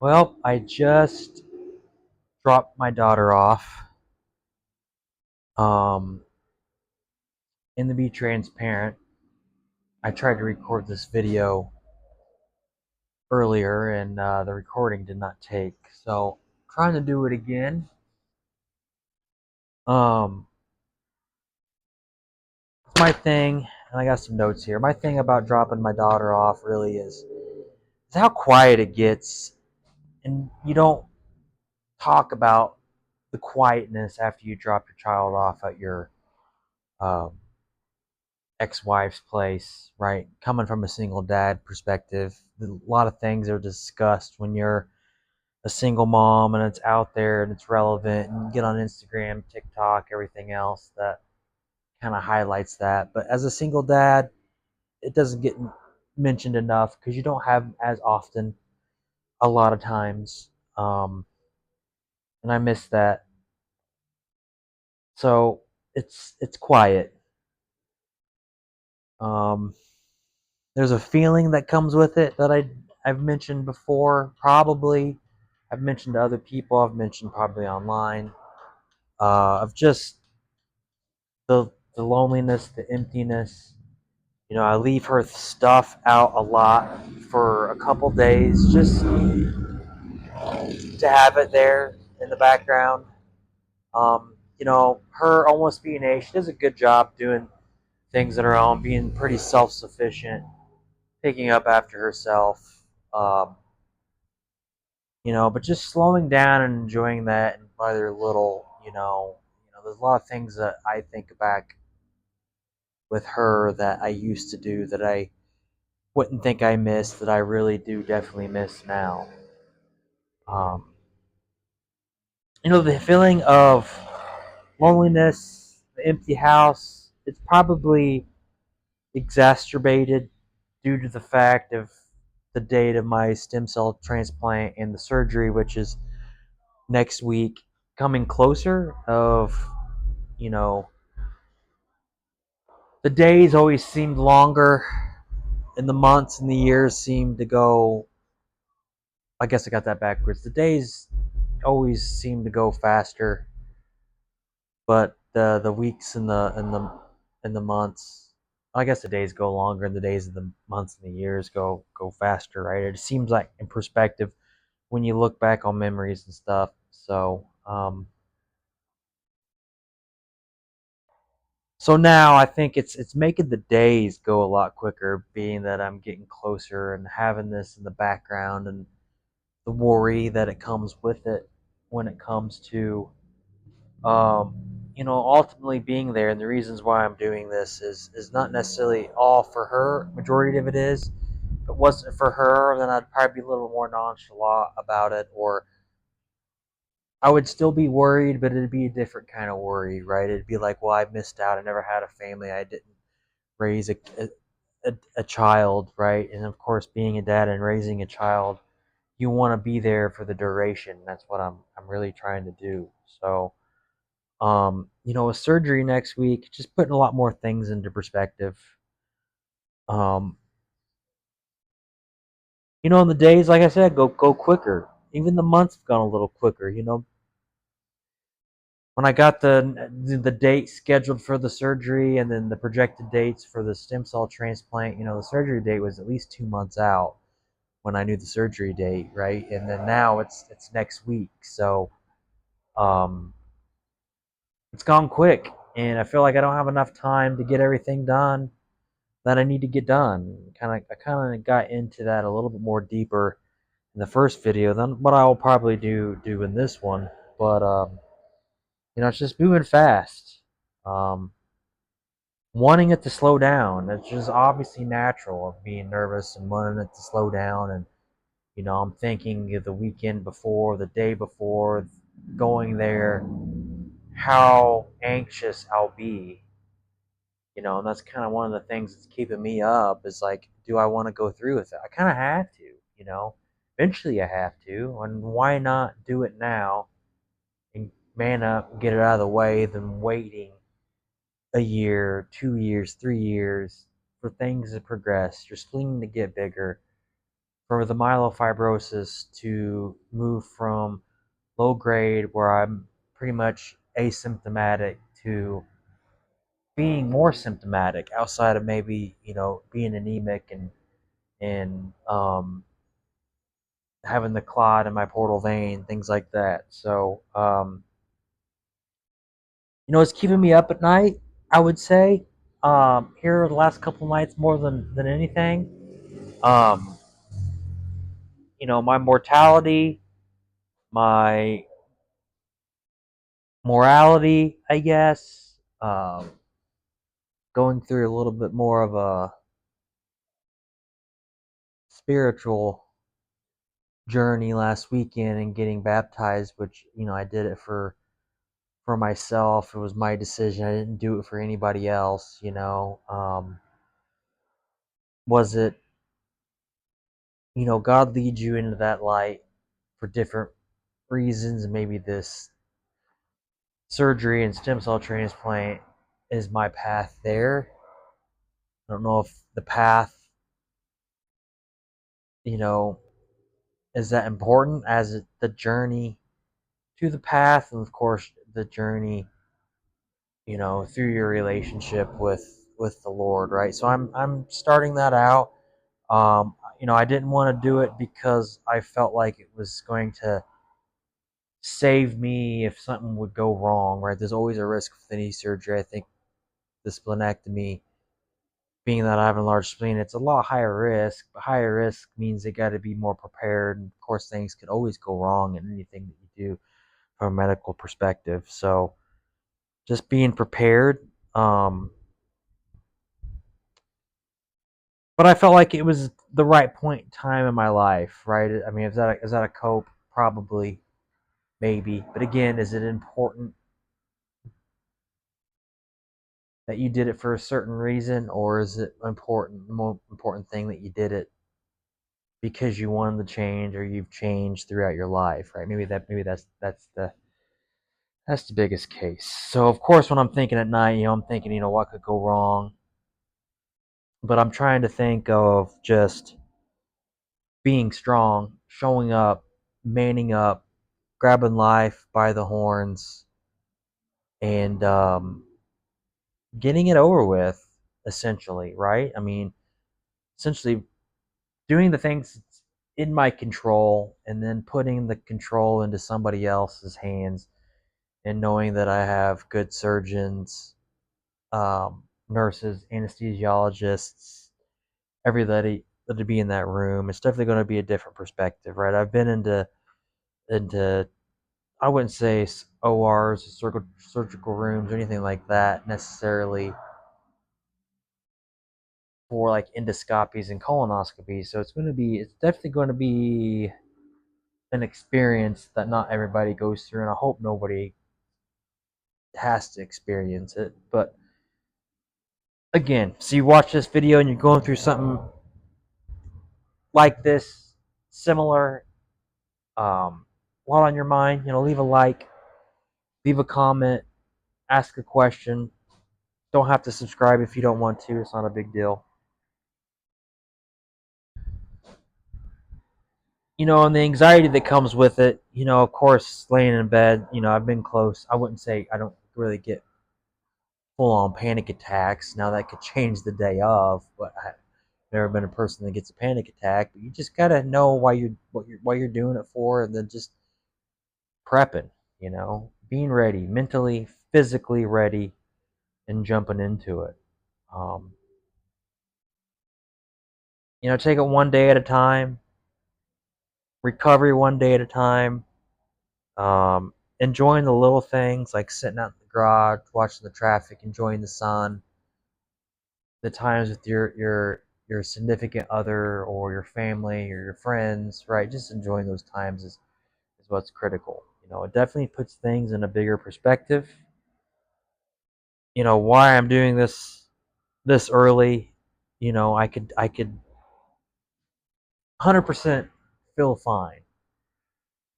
Well, I just dropped my daughter off. Um, and to be transparent, I tried to record this video earlier and the recording did not take. So, trying to do it again. Um, my thing, and I got some notes here. My thing about dropping my daughter off really is how quiet it gets. And you don't talk about the quietness after you drop your child off at your um, ex-wife's place, right? Coming from a single dad perspective, a lot of things are discussed when you're a single mom and it's out there and it's relevant and you get on Instagram, TikTok, everything else that kind of highlights that. But as a single dad, it doesn't get mentioned enough because you don't have as often a lot of times. And I miss that. So it's quiet. Um, there's a feeling that comes with it that I've mentioned before. Probably I've mentioned to other people. I've mentioned probably online. Of just the loneliness, the emptiness. You know, I leave her stuff out a lot for a couple days just to have it there in the background. Her almost being age, she does a good job doing things on her own, being pretty self-sufficient, picking up after herself. Um, but just slowing down and enjoying that and by their little, there's a lot of things that I think back with her that I used to do that I wouldn't think I missed that I really do definitely miss now. Um, the feeling of loneliness, the empty house, it's probably exacerbated due to the fact of the date of my stem cell transplant and the surgery, which is next week, coming closer of, you know, the days always seemed longer and the months and the years seemed to go. I guess I got that backwards. The days always seem to go faster, but the weeks and the months, I guess the days go longer and the days of the months and the years go faster, right? It seems like in perspective when you look back on memories and stuff. So now I think it's making the days go a lot quicker, being that I'm getting closer and having this in the background and the worry that it comes with it when it comes to ultimately being there. And the reasons why I'm doing this is not necessarily all for her. Majority of it is. If it wasn't for her, then I'd probably be a little more nonchalant about it, or I would still be worried, but it'd be a different kind of worry, right? It'd be like, well, I missed out. I never had a family. I didn't raise a child, right? And of course, being a dad and raising a child, you want to be there for the duration. That's what I'm really trying to do. So, with surgery next week, just putting a lot more things into perspective. Um, and the days, like I said, go quicker. Even the months have gone a little quicker. When I got the date scheduled for the surgery and then the projected dates for the stem cell transplant, the surgery date was at least 2 months out when I knew the surgery date, right? And then now it's next week, so um, it's gone quick, and I feel like I don't have enough time to get everything done that I need to get done. I kind of got into that a little bit more deeper in the first video than what I will probably do in this one, but it's just moving fast. Um, Wanting it to slow down. It's just obviously natural of being nervous and wanting it to slow down. And I'm thinking of the weekend before, the day before going there, how anxious I'll be. And that's kind of one of the things that's keeping me up is like, do I want to go through with it? I kind of have to, you know. Eventually I have to, and why not do it now and man up and get it out of the way than waiting a year, 2 years, 3 years for things to progress, your spleen to get bigger, for the myelofibrosis to move from low grade, where I'm pretty much asymptomatic, to being more symptomatic outside of maybe, being anemic and having the clot in my portal vein, things like that. So, it's keeping me up at night, I would say. Here the last couple nights more than anything. Um, my mortality, my morality, I guess. Going through a little bit more of a spiritual journey last weekend and getting baptized, which I did it for myself. It was my decision. I didn't do it for anybody else. Was it, God leads you into that light for different reasons, and maybe this surgery and stem cell transplant is my path there. I don't know if the path, you know, is that important as the journey to the path, and of course the journey, through your relationship with the Lord, right? So I'm starting that out. I didn't want to do it because I felt like it was going to save me if something would go wrong, right? There's always a risk with any surgery. I think the splenectomy, being that I have a large spleen, it's a lot higher risk, but higher risk means they got to be more prepared. And of course, things could always go wrong in anything that you do from a medical perspective. So just being prepared. But I felt like it was the right point in time in my life, right? I mean, is that a cope? Probably, maybe. But again, is it important that you did it for a certain reason, or is it the more important thing that you did it because you wanted to change, or you've changed throughout your life, right? Maybe that's the biggest case. So of course, when I'm thinking at night, I'm thinking, what could go wrong, but I'm trying to think of just being strong, showing up, manning up, grabbing life by the horns, and getting it over with, essentially, right? I mean, essentially doing the things in my control and then putting the control into somebody else's hands, and knowing that I have good surgeons, nurses, anesthesiologists, everybody to be in that room. It's definitely going to be a different perspective, right? I've been into I wouldn't say ORs, surgical rooms, or anything like that necessarily, for like endoscopies and colonoscopies. So it's definitely going to be an experience that not everybody goes through, and I hope nobody has to experience it. But again, so you watch this video and you're going through something like this, similar, a lot on your mind, leave a like, leave a comment, ask a question. Don't have to subscribe if you don't want to. It's not a big deal. And the anxiety that comes with it, of course, laying in bed, I've been close. I wouldn't say I don't really get full on panic attacks. Now that could change the day of, but I've never been a person that gets a panic attack. But you just gotta know why you're doing it for, and then just prepping, being ready, mentally, physically ready, and jumping into it. Um, take it one day at a time, recovery one day at a time. Enjoying the little things like sitting out in the garage, watching the traffic, enjoying the sun, the times with your significant other or your family or your friends, right? Just enjoying those times is what's critical. It definitely puts things in a bigger perspective. Why I'm doing this early, I could 100% feel fine.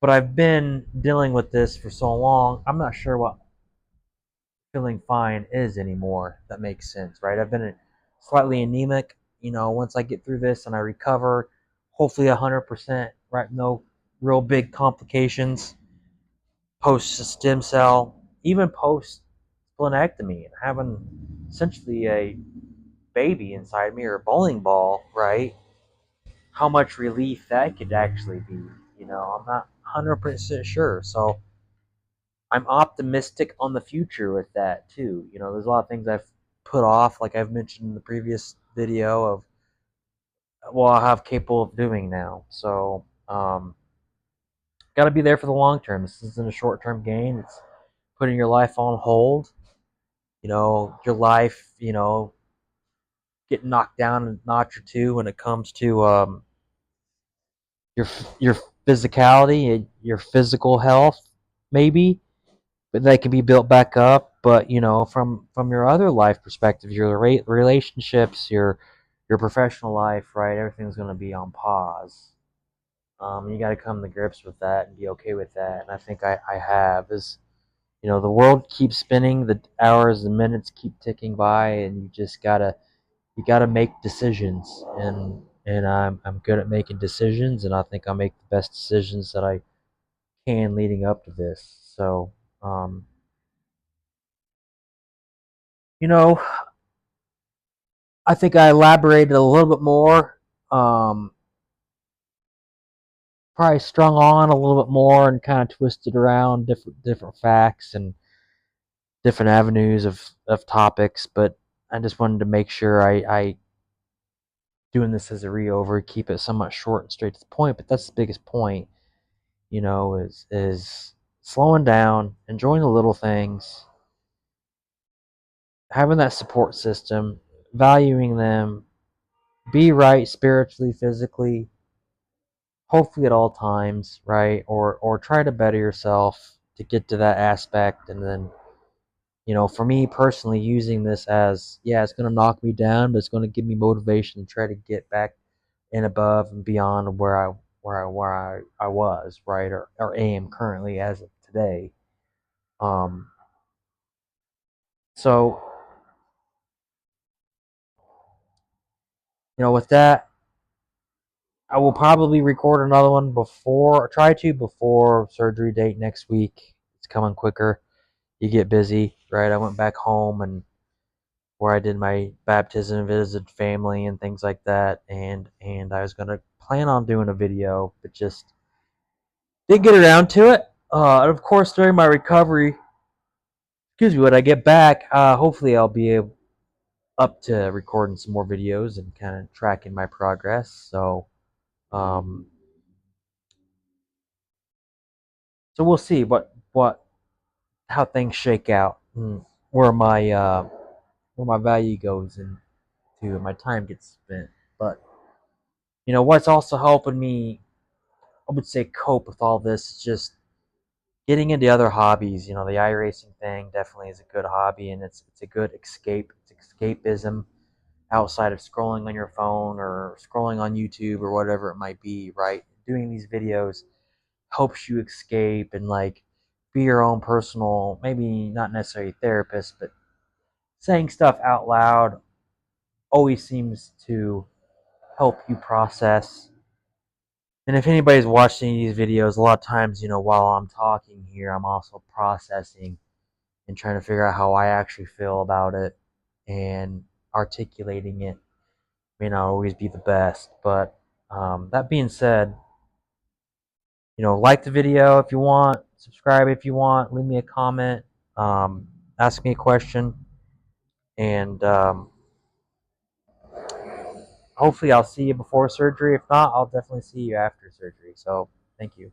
But I've been dealing with this for so long, I'm not sure what feeling fine is anymore. That makes sense, right? I've been slightly anemic. Once I get through this and I recover, hopefully 100%, right? No real big complications post stem cell, even post splenectomy, and having essentially a baby inside me or a bowling ball, right? How much relief that could actually be. I'm not 100% sure. So I'm optimistic on the future with that too. There's a lot of things I've put off, like I've mentioned in the previous video of, well, I have capable of doing now. So, got to be there for the long term. This isn't a short term gain. It's putting your life on hold. Your life, getting knocked down a notch or two when it comes to your your physicality, your physical health, maybe, but they can be built back up. But from your other life perspective, your relationships, your professional life, right? Everything's going to be on pause. You got to come to grips with that and be okay with that. And I think I have. Is the world keeps spinning, the hours and minutes keep ticking by, and you gotta make decisions. And I'm good at making decisions, and I think I make the best decisions that I can leading up to this. So, um, you know, I think I elaborated a little bit more. Um, Probably strung on a little bit more and kind of twisted around different facts and different avenues of topics, but I just wanted to make sure I doing this as a re-over, keep it somewhat short and straight to the point. But that's the biggest point, is slowing down, enjoying the little things, having that support system, valuing them, be right spiritually, physically, hopefully at all times, right? Or try to better yourself to get to that aspect. And then, for me personally, using this as, yeah, it's going to knock me down, but it's going to give me motivation to try to get back and above and beyond where I was, right, or am currently as of today. Um, so with that, I will probably record another one before surgery date next week. It's coming quicker. You get busy, right? I went back home and where I did my baptism, visited family and things like that, and I was gonna plan on doing a video, but just didn't get around to it. And of course, during my recovery, excuse me, when I get back, hopefully I'll be up to recording some more videos and kind of tracking my progress. Um, so we'll see how things shake out, and where my value goes into, and my time gets spent. But what's also helping me, I would say, cope with all this is just getting into other hobbies. The iRacing thing definitely is a good hobby, and it's a good escape. It's escapism outside of scrolling on your phone or scrolling on YouTube or whatever it might be, right? Doing these videos helps you escape and like be your own personal, maybe not necessarily therapist, but saying stuff out loud always seems to help you process. And if anybody's watching these videos, a lot of times, while I'm talking here, I'm also processing and trying to figure out how I actually feel about it, and articulating it may not always be the best. But that being said, like the video if you want, subscribe if you want, leave me a comment, um, ask me a question, and hopefully I'll see you before surgery. If not, I'll definitely see you after surgery. So thank you.